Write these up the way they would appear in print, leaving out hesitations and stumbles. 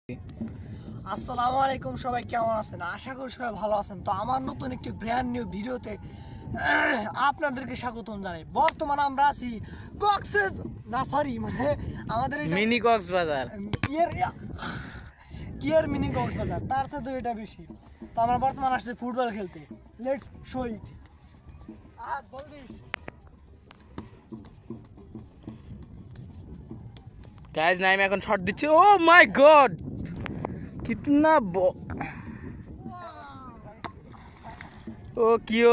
আসসালামু আলাইকুম, সবাই কেমন আছেন? আশা করি সবাই ভালো আছেন। তো আমার নতুন একটি ব্র্যান্ড নিউ ভিডিওতে আপনাদেরকে স্বাগতম জানাই। বর্তমানে আমরা আছি আমাদের মিনি কক্সবাজার। কিয়ার মিনি কক্সবাজার, তার চেয়ে তো এটা বেশি। তো আমরা বর্তমানে আসছি ফুটবল খেলতে। Let's show it. Ball this guys Naim এখন শট দিচ্ছে। ও মাই গড, कितना ও কিও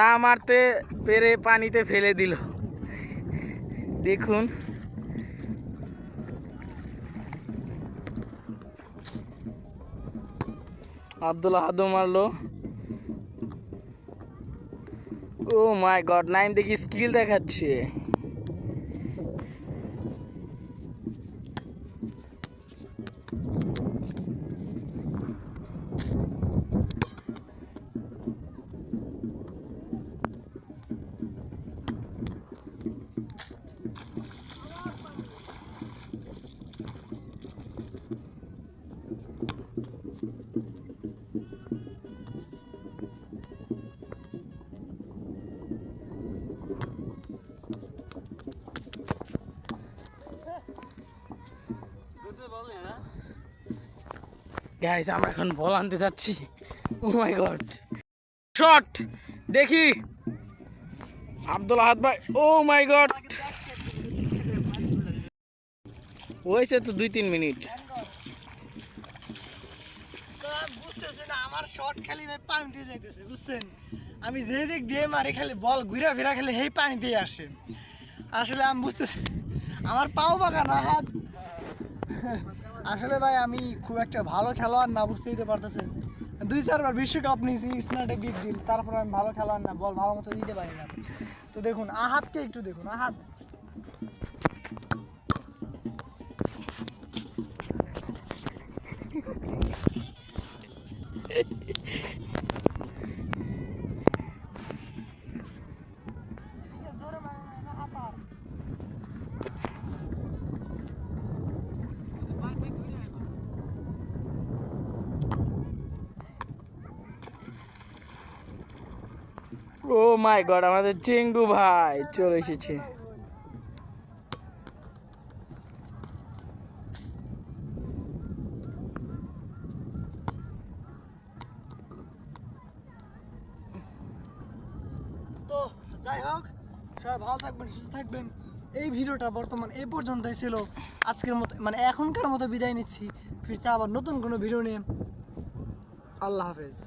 না মারতে পেরে পানিতে ফেলে দিল। দেখুন আব্দুল্লাহ হাদু মারলো। ও মাই গড, নাইম দেখি স্কিল দেখাচ্ছে। গাইস আমরা এখন বল আনতে যাচ্ছি। ও মাই গড, শট দেখি আব্দুল আহাদ ভাই। ও মাই গড, হয়েছে তো 2-3 মিনিট। আমার শট খালি ভাই পানি দিয়ে যাইতেছে, বুঝছেন? আমি যে দিক দিয়ে মারি খালি বল ঘুরা ফিরা খালি সেই পানি দিয়ে আসে। আসলে আমি বুঝতেছি আমার পাও বাঁকা না হাত। আসলে ভাই আমি খুব একটা ভালো খেলোয়াড় না, বুঝতে দিতে পারতেছেন। 2-4 বার বিশ্বকাপ নিয়েছি, it's not a big deal. তারপর আমি ভালো খেলোয়াড় না, বল ভালো মতো দিতে পারি না। তো দেখুন আহাতকে একটু দেখুন, আহাত ও মাই গড, আমাদের চিঙ্গু ভাই চলে এসেছে। তো যাই হোক, সবাই ভালো থাকবেন, সুস্থ থাকবেন। এই ভিডিওটা বর্তমান এই পর্যন্তই ছিল। আজকের মতো মানে এখনকার মতো বিদায় নিচ্ছি। ফিরছে আবার নতুন কোনো ভিডিও নিয়ে। আল্লাহ হাফেজ।